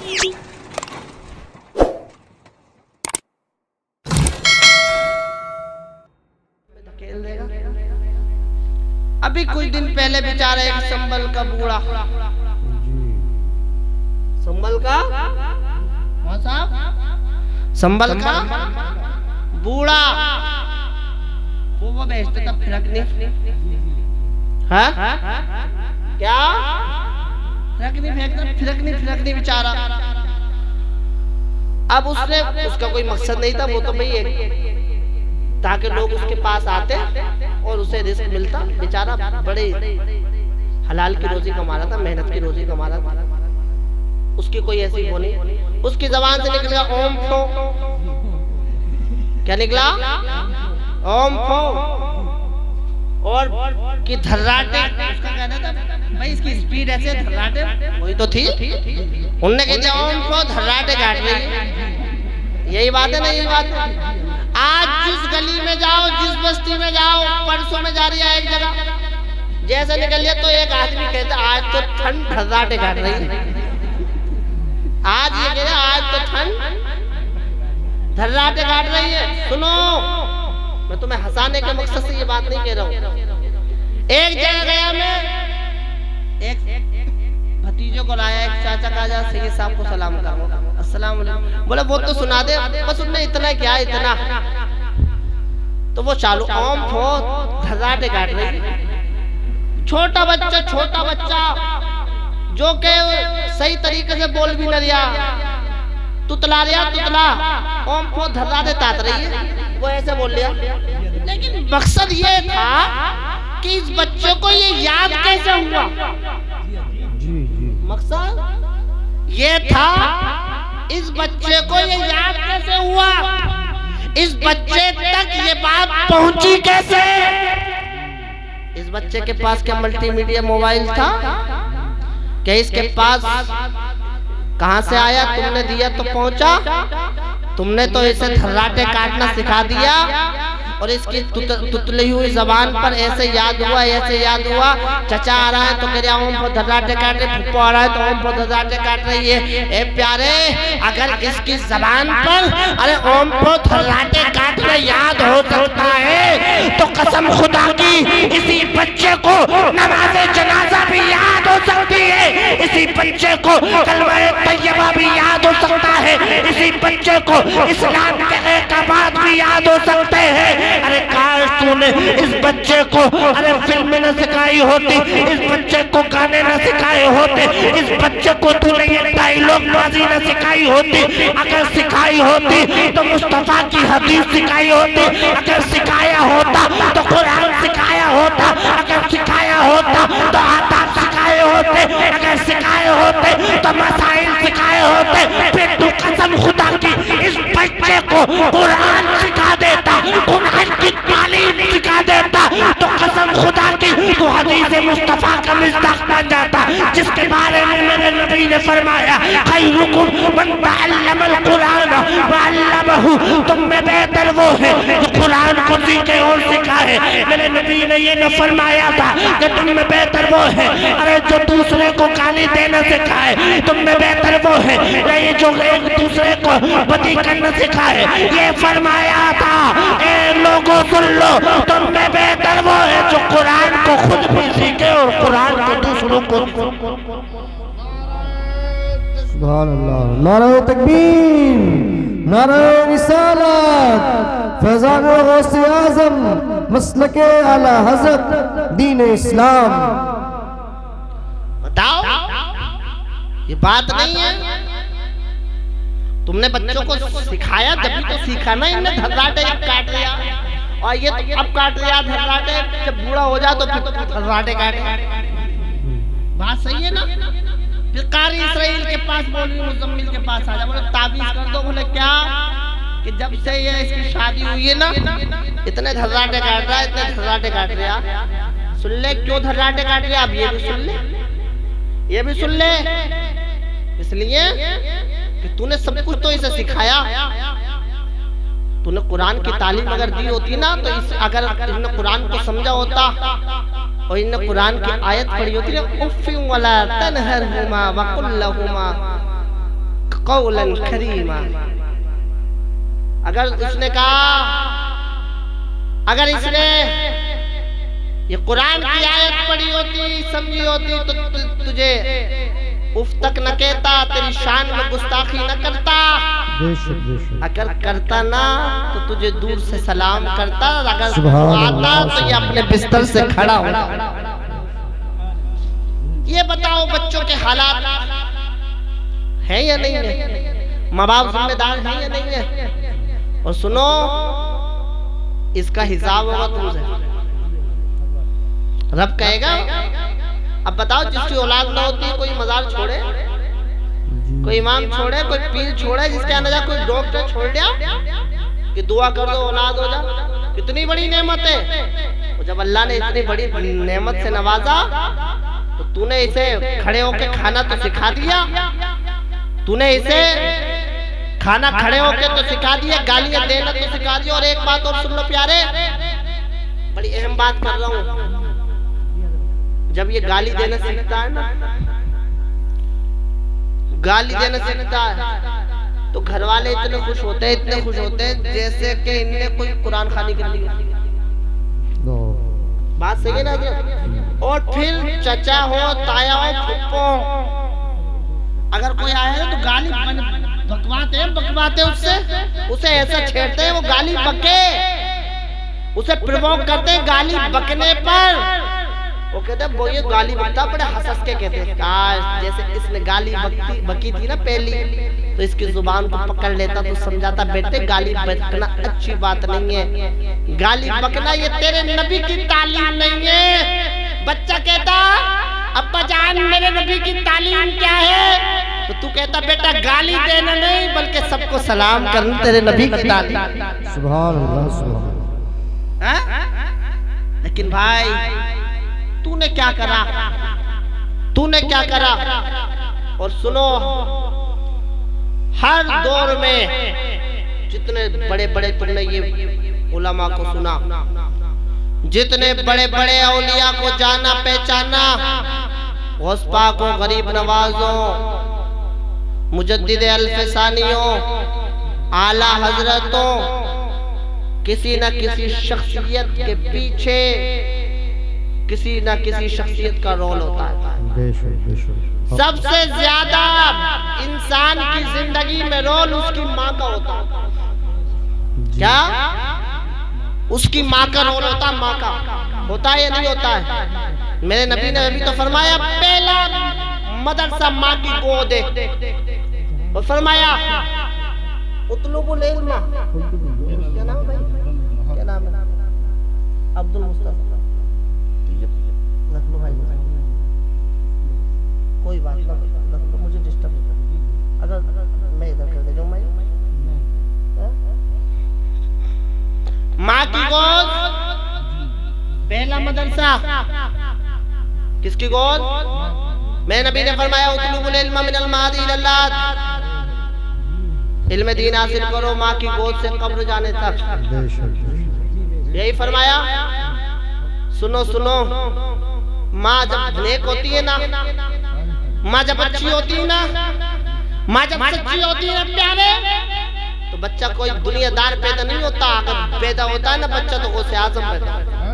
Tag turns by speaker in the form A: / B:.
A: अभी कुछ दिन पहले बेचारा एक संभल का बूढ़ा, संभल का संभल का बूढ़ा वो बेचते तब फिरकनी है क्या फिरकनी बेचारा। अब उसने उसका कोई मकसद नहीं था, वो तो भाई ताकि लोग उसके पास आते और उसे रिस्क मिलता। बेचारा बड़े हलाल की रोजी कमा रहा था, मेहनत की रोजी कमा रहा था। उसकी कोई ऐसी वो नहीं, उसकी जबान से निकल गया ओम फो। क्या निकला? ओम फो। और कि धर्राटे, उसका कहना था भाई इसकी स्पीड ऐसे धर्राटे वही तो थी। उनने कह दिया ओम फो धर्राटे काट रही। यही बात है ना, यही बात है। आज जिस गली में जाओ, जिस बस्ती में जाओ, परसों में जा रही है एक जगह, जैसे निकल लिया तो एक आदमी कहता आज तो ठंड धर्राटे काट रही है। आज ये कह रहा आज तो ठंड धर्राटे काट रही है। सुनो, मैं तुम्हें हंसाने के मकसद से ये बात नहीं कह रहा हूँ। एक जगह गया मैं, एक भतीजों को लाया, एक चाचा का जा सैयद साहब को सलाम करो, अस्सलाम वालेकुम। बोला वो तो सुना दे, बस उनने इतना क्या इतना, तो वो चालू ओम फो धर्राटे काट रही। छोटा बच्चा जो के सही तरीके से बोल भी न रिया, तुतला ओम फो धर्राटे तात रही है, वो ऐसे बोल लिया। लेकिन मकसद ये था कि इस बच्चे को ये याद कैसे हुआ। मकसद ये था इस बच्चे को ये याद कैसे हुआ, इस बच्चे तक ये बात पहुंची कैसे। इस बच्चे के पास क्या मल्टीमीडिया मोबाइल था क्या? इसके पास कहां से आया? तुमने दिया तो पहुंचा। तुमने तो इसे धर्राटे काटना सिखा दिया और इसकी तुतली हुई जबान पर ऐसे याद हुआ। चचा आ रहा है तो कह रहा ओम फो धर्राटे काट रही, फुप्पो आ रहा है तो ओम फो धर्राटे काट रही है। ए प्यारे, अगर इसकी जबान पर अरे ओम फो धर्राटे काटना याद हो सकता है तो कसम खुदा की इसी बच्चे को नमाज़े जनाजा भी याद हो सकती है, इसी बच्चे को कलमा तैयबा भी याद हो सकता है, इसी बच्चे को इस्लाम के अहकामात भी याद हो सकते हैं। अरे काश तूने इस बच्चे को अरे फिल्में न सिखाई होती, इस बच्चे को गाने न सिखाए होते, इस बच्चे को तूने ये डायलॉग बाजी न सिखाई होती। अगर सिखाई होती तो मुस्तफा की हदीस सिखाई होती, अगर सिखाया होता तो कुरान सिखाया होता, अगर सिखाया होता तो आदाब सिखाए होते, अगर सिखाए होते तो मसाइल सिखाए होते। फिर तू कसम खुदा की इस बच्चे को कुरान सिखा देता, कुरान की तालीम सिखा देता, तो कसम खुदा की तो हदीस मुस्तफा का मिज़दाक़ बन जाता, जिसके बारे में मेरे नबी ने फरमाया खैरुकुम मन तअल्लमल कुरान व अल्लमहु, तुम में बेहतर वो है जो कुरान को सीखे और सिखाए। मेरे नबी ने ये न फरमाया था कि तुम में बेहतर वो है अरे जो दूसरे को गाली देना सिखाए, तुम में बेहतर वो है ये जो एक दूसरे को बदी करना सिखाए। ये फरमाया था ए लोगों सुन लो, तुम में बेहतर वो है जो कुरान को खुद भी सीखे और कुरान को दूसरों को।
B: सुभान अल्लाह, नारे तकबीर, नारे रिसालत, फैज़ान गौसे आज़म, मसलके आला हज़रत दीन इस्लाम।
A: बताओ ये बात नहीं है? तुमने बच्चों को सिखाया तभी तो सीखा ना। इन्हें धर्राटे काट लिया और ये तो अब काट लिया धर्राटे, जब बूढ़ा हो जाए तो फिर धर्राटे काटे। बात सही है ना? फिर कारी इसराइल के पास मौलवी मुज़म्मिल के पास आ जा, बोले ताबीज़ कर दो। बोले क्या? कि जब से ये इसकी शादी हुई है ना इतने धर्राटे काट रहा है, इतने धर्राटे काट रहा। सुन ले क्यों धर्राटे काट रहा, अब ये भी सुन ले, ये भी सुन ले। इसलिए कि तूने सब कुछ तो इसे सिखाया। तूने कुरान की तालीम अगर दी होती ना तो अगर इन्होंने कुरान को समझा होता और इन्होंने कुरान की आयत पढ़ी होती ना, उफ़्फ़िन वला तनहरहुमा वक़ुल लहुमा क़ौलन करीमा। अगर उसने कहा, अगर इसने ये कुरान की आयत पढ़ी होती, समझी होती, तो तुझे उफ तक न कहता, तेरी शान में गुस्ताखी न करता। अगर करता ना तो तुझे दूर से सलाम करता, अगर आता तो ये अपने बिस्तर से खड़ा होता। ये बताओ बच्चों के हालात है या नहीं है? माँ बाप जिम्मेदार है या नहीं है? और सुनो, इसका हिसाब होगा तुमसे। रब कहेगा, अब बताओ जिसकी औलाद ना होती है, कोई मजार छोड़े, कोई इमाम छोड़े, कोई पीर छोड़े, जिसके अंदर कोई डॉक्टर छोड़ दिया कि दुआ कर दो औलाद हो जा, कितनी बड़ी नेमत है। और जब अल्लाह ने इतनी बड़ी नेमत से नवाजा तो तूने इसे खड़े होके खाना तो सिखा दिया, तूने इसे खाना खड़े होके तो सिखा दिया, गालियां देना तो सिखा दिया। और एक बात और सुन लो प्यारे, बड़ी अहम बात कर रहा हूँ। जब ये गाली देना सीखता है ना, गाली देना सीखता है, तो घर वाले इतने खुश होते हैं, इतने खुश होते हैं जैसे कि इनने कोई कुरान खानी कर ली। बात सही है ना? और फिर चचा हो, ताया हो, फुप्पो, अगर कोई आया है तो गाली बकवाते उसे ऐसा छेड़ते हैं, वो गाली बके, उसे प्रवोक करते हैं गाली बकने पर। वो कहते हैं वो ये गाली बकता, बड़े हंस के कहते हैं, काश जैसे इसने गाली बकी थी ना पहली, तो इसकी जुबान को पकड़ लेता तो समझाता, बेटे गाली बकना अच्छी बात नहीं है, गाली बकना ये तेरे नबी की तालीम नहीं है। बच्चा कहता, अब्बा जान मेरे नबी की तालीम क्या है? तो तू कहता, बेटा गाली देना नहीं बल्कि सबको सलाम करना तेरे नबी की तालीम।
B: सुभान अल्लाह, सुभान।
A: लेकिन भाई तूने क्या करा, तूने क्या करा? और सुनो, हर दौर में जितने बड़े बड़े तुमने ये उलमा को सुना, जितने बड़े बड़े औलिया को जाना पहचाना, गौस पाक को, गरीब नवाजों, मुजद्दिद अल्फसानियों, आला हजरतों, किसी न किसी शख्सियत के पीछे किसी न किसी शख्सियत का रोल होता है। सबसे ज्यादा इंसान की जिंदगी में रोल उसकी माँ का होता है। क्या? उसकी माँ का रोल होता है। माँ का होता है या नहीं होता है? मेरे नबी ने अभी तो फरमाया, पहला मदरसा माँ की गोद है। और फरमाया उतलुबुल इल्म, क्या नाम है भाई, क्या नाम है? अब्दुल मुस्तफा। कोई बात ना, मुझे डिस्टर्ब नहीं कर, अगर मैं इधर कर दे जाऊं। मैं माँ की गोद पहला मदरसा, किसकी गोद? मेरे नबी ने फरमाया, उतलुबुल इल्म मिनल महदी इलल लाद, इल्म दीन हासिल करो माँ की गोद से कब्र जाने तक। यही फरमाया। सुनो सुनो, माँ जब नेक होती है ना, माँ जब अच्छी होती है ना, माँ जब सच्ची होती है ना प्यारे, तो बच्चा कोई दुनियादार पैदा नहीं होता। अगर पैदा होता है ना बच्चा तो गौसे आज़म पैदा होता है।